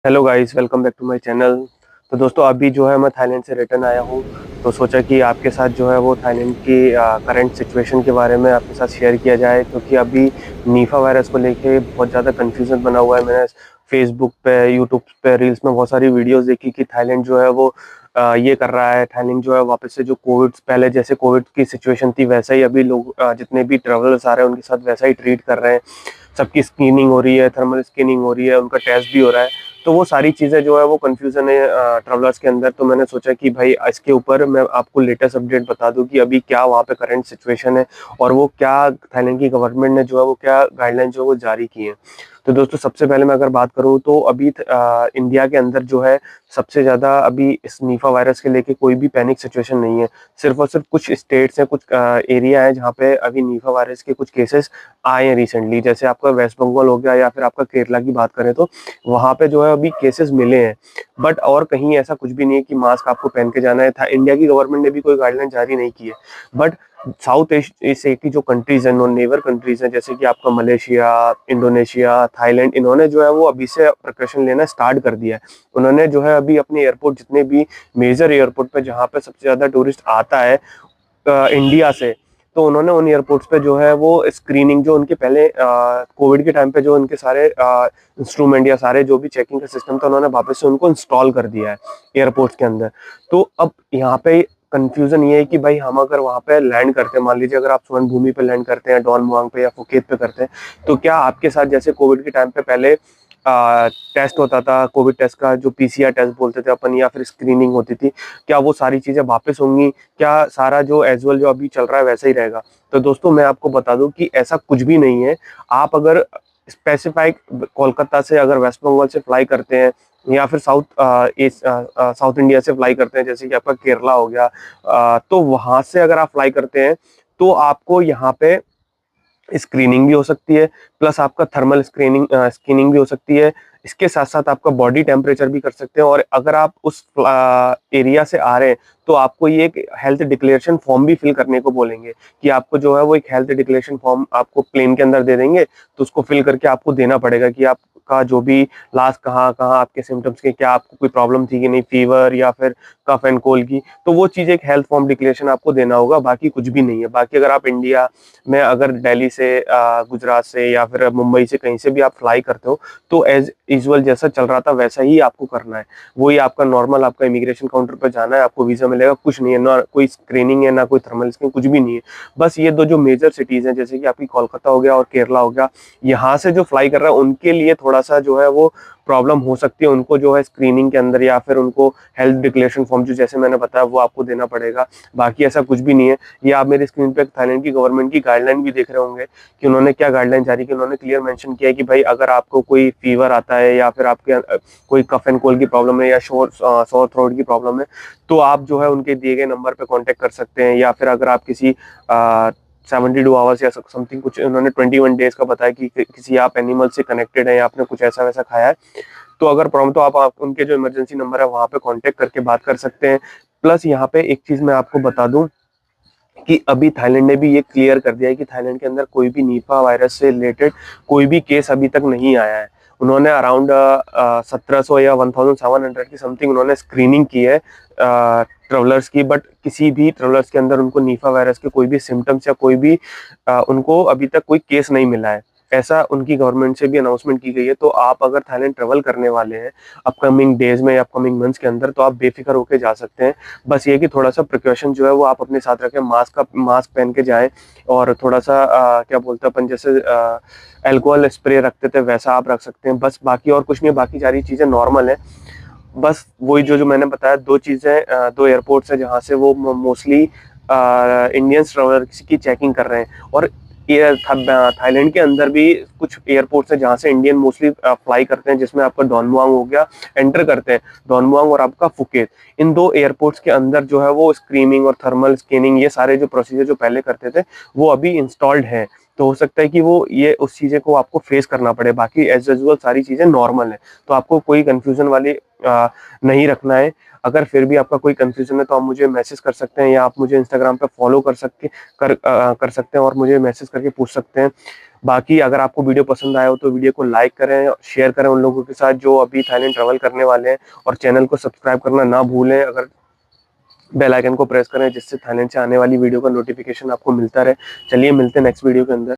Hello guys, welcome back to my channel. तो दोस्तों, अभी जो है मैं थाईलैंड से रिटर्न आया हूँ। तो सोचा कि आपके साथ जो है वो थाईलैंड की करंट सिचुएशन के बारे में आपके साथ शेयर किया जाए, क्योंकि अभी नीफा वायरस को लेके बहुत ज़्यादा कंफ्यूजन बना हुआ है। मैंने फेसबुक पे, यूट्यूब पे, रील्स में बहुत सारी वीडियोस देखी कि थाईलैंड जो है वो ये कर रहा है। थाईलैंड जो है वापस से जो कोविड, पहले जैसे कोविड की सिचुएशन थी वैसा ही अभी लोग जितने भी ट्रेवलर्स आ रहे हैं उनके साथ वैसा ही ट्रीट कर रहे हैं। सबकी स्क्रीनिंग हो रही है, थर्मल स्क्रीनिंग हो रही है, उनका टेस्ट भी हो रहा है। तो वो सारी चीज़ें जो है वो कंफ्यूजन है ट्रेवलर्स के अंदर। तो मैंने सोचा कि भाई इसके ऊपर मैं आपको लेटेस्ट अपडेट बता दूं कि अभी क्या वहाँ पे करंट सिचुएशन है और वो क्या थाईलैंड की गवर्नमेंट ने जो है वो क्या गाइडलाइन जो है वो जारी की है। तो दोस्तों, सबसे पहले मैं अगर बात करूं तो अभी इंडिया के अंदर जो है सबसे ज़्यादा अभी इस नीफा वायरस के लेके कोई भी पैनिक सिचुएशन नहीं है। सिर्फ और सिर्फ कुछ स्टेट्स हैं, कुछ एरिया है जहाँ पे अभी नीफा वायरस के कुछ केसेस आए हैं रिसेंटली। जैसे आपका वेस्ट बंगाल हो गया या फिर आपका केरला की बात करें तो वहां पे जो है अभी केसेस मिले हैं। बट और कहीं ऐसा कुछ भी नहीं है कि मास्क आपको पहन के जाना है था। इंडिया की गवर्नमेंट ने भी कोई गाइडलाइन जारी नहीं की है। बट साउथ एशिया की जो कंट्रीज हैं, नॉन नेबर कंट्रीज हैं, जैसे कि आपका मलेशिया, इंडोनेशिया, थाईलैंड, इन्होंने जो है वो अभी से प्रिकॉशन लेना स्टार्ट कर दिया है। उन्होंने जो है अभी अपने एयरपोर्ट, जितने भी मेजर एयरपोर्ट पे जहाँ पे सबसे ज्यादा टूरिस्ट आता है इंडिया से, तो उन्होंने उन एयरपोर्ट्स पे जो है वो स्क्रीनिंग, जो उनके पहले कोविड के टाइम पे जो उनके सारे इंस्ट्रूमेंट या सारे जो भी चेकिंग का सिस्टम था, उन्होंने वापस से उनको इंस्टॉल कर दिया है एयरपोर्ट्स के अंदर। तो अब यहाँ पे कंफ्यूजन ये है कि भाई हम अगर वहाँ पे लैंड करते हैं, मान लीजिए अगर आप स्वर्ण भूमि पे लैंड करते हैं, डॉन मुआंग पे या फुकेत पे करते हैं, तो क्या आपके साथ जैसे कोविड के टाइम पे पहले टेस्ट होता था, कोविड टेस्ट का जो पीसीआर टेस्ट बोलते थे अपन, या फिर स्क्रीनिंग होती थी, क्या वो सारी चीजें वापस होंगी? क्या सारा जो एजुअल जो अभी चल रहा है वैसा ही रहेगा? तो दोस्तों, मैं आपको बता दूं कि ऐसा कुछ भी नहीं है। आप अगर स्पेसिफाइक कोलकाता से अगर वेस्ट बंगाल से फ्लाई करते हैं, या फिर साउथ इंडिया से फ्लाई करते हैं, जैसे कि आपका केरला हो गया, तो वहां से अगर आप फ्लाई करते हैं तो आपको यहाँ पे स्क्रीनिंग भी हो सकती है, प्लस आपका थर्मल स्क्रीनिंग भी हो सकती है। इसके साथ साथ आपका बॉडी टेम्परेचर भी कर सकते हैं। और अगर आप उस एरिया से आ रहे हैं तो आपको ये एक हेल्थ डिक्लेरेशन फॉर्म भी फिल करने को बोलेंगे, कि आपको जो है वो एक हेल्थ डिक्लेरेशन फॉर्म आपको प्लेन के अंदर दे देंगे। तो उसको फिल करके आपको देना पड़ेगा कि आपका जो भी लास्ट कहाँ कहाँ आपके सिम्टम्स के, क्या आपको कोई प्रॉब्लम थी कि नहीं, फीवर या फिर कफ एंड कोल्ड की। तो वो चीज़ एक हेल्थ फॉर्म डिक्लेरेशन आपको देना होगा, बाकी कुछ भी नहीं है। बाकी अगर आप इंडिया में अगर दिल्ली से, गुजरात से या फिर मुंबई से, कहीं से भी आप फ्लाई करते हो, तो एज यूजुअल जैसा चल रहा था वैसा ही आपको करना है। वही आपका नॉर्मल, आपका इमिग्रेशन काउंटर पर जाना है, आपको वीजा मिलेगा, कुछ नहीं है, ना कोई स्क्रीनिंग है, ना कोई थर्मल स्क्रीनिंग, कुछ भी नहीं है। बस ये दो जो मेजर सिटीज हैं, जैसे कि आपकी कोलकाता हो गया और केरला हो गया, यहाँ से जो फ्लाई कर रहा है उनके लिए थोड़ा सा जो है वो प्रॉब्लम हो सकती है। उनको जो है स्क्रीनिंग के अंदर या फिर उनको हेल्थ डिक्लेरेशन फॉर्म जो जैसे मैंने बताया वो आपको देना पड़ेगा। बाकी ऐसा कुछ भी नहीं है। ये आप मेरी स्क्रीन पे थाईलैंड की गवर्नमेंट की गाइडलाइन भी देख रहे होंगे कि उन्होंने क्या गाइडलाइन जारी की। उन्होंने क्लियर मेंशन किया है कि भाई अगर आपको कोई फीवर आता है या फिर आपके कोई कफ एंड कोल्ड की प्रॉब्लम है या सोर थ्रोट की प्रॉब्लम है, तो आप जो है उनके दिए गए नंबर पे कांटेक्ट कर सकते हैं। या फिर अगर आप किसी 72 आवर्स या समथिंग, कुछ उन्होंने 21 डेज का बताया कि किसी आप एनिमल से कनेक्टेड है या आपने कुछ ऐसा वैसा खाया है, तो अगर प्रॉब्लम, तो आप उनके जो इमरजेंसी नंबर है वहां पे कांटेक्ट करके बात कर सकते हैं। प्लस यहाँ पे एक चीज मैं आपको बता दूं कि अभी थाईलैंड ने भी ये क्लियर कर दिया है कि थाईलैंड के अंदर कोई भी नीपा वायरस से रिलेटेड कोई भी केस अभी तक नहीं आया है। उन्होंने अराउंड 1700 या 1700 की समथिंग उन्होंने स्क्रीनिंग की है ट्रेवलर्स की, बट किसी भी ट्रेवलर्स के अंदर उनको नीफा वायरस के कोई भी सिम्टम्स या कोई भी उनको अभी तक कोई केस नहीं मिला है। ऐसा उनकी गवर्नमेंट से भी अनाउंसमेंट की गई है। तो आप अगर थाईलैंड ट्रेवल करने वाले हैं अपकमिंग डेज में या अपकमिंग मंथ्स के अंदर, तो आप बेफिक्र होकर जा सकते हैं। बस ये कि थोड़ा सा प्रिकॉशन जो है वो आप अपने साथ रखें, मास्क पहन के जाएं। और थोड़ा सा क्या बोलते हैं अपन, जैसे अल्कोहल स्प्रे रखते थे वैसा आप रख सकते हैं। बस बाकी और कुछ नहीं, बाकी सारी चीज़ें नॉर्मल है। बस वही जो जो मैंने बताया, दो चीज़ें, दो एयरपोर्ट्स हैं जहाँ से वो मोस्टली इंडियन ट्रेवलर की चेकिंग कर रहे हैं। और थाईलैंड के अंदर भी कुछ एयरपोर्ट्स हैं जहाँ से इंडियन मोस्टली फ्लाई करते हैं, जिसमें आपका डॉन मुआंग हो गया, एंटर करते हैं डॉन मुआंग, और आपका फुकेत। इन दो एयरपोर्ट्स के अंदर जो है वो स्क्रीनिंग और थर्मल स्कैनिंग, ये सारे जो प्रोसीजर जो पहले करते थे वो अभी इंस्टॉल्ड हैं। तो हो सकता है कि वो ये उस चीज़ें को आपको फेस करना पड़े। बाकी एज यूजुअल सारी चीज़ें नॉर्मल है। तो आपको कोई कंफ्यूजन वाली नहीं रखना है। अगर फिर भी आपका कोई कंफ्यूजन है तो आप मुझे मैसेज कर सकते हैं, या आप मुझे इंस्टाग्राम पे फॉलो कर सकते हैं और मुझे मैसेज करके पूछ सकते हैं। बाकी अगर आपको वीडियो पसंद आया हो तो वीडियो को लाइक करें, शेयर करें उन लोगों के साथ जो अभी थाईलैंड ट्रैवल करने वाले हैं, और चैनल को सब्सक्राइब करना ना भूलें। अगर बेल आइकन को प्रेस करें जिससे थाईलैंड से आने वाली वीडियो का नोटिफिकेशन आपको मिलता रहे। चलिए मिलते हैं नेक्स्ट वीडियो के अंदर।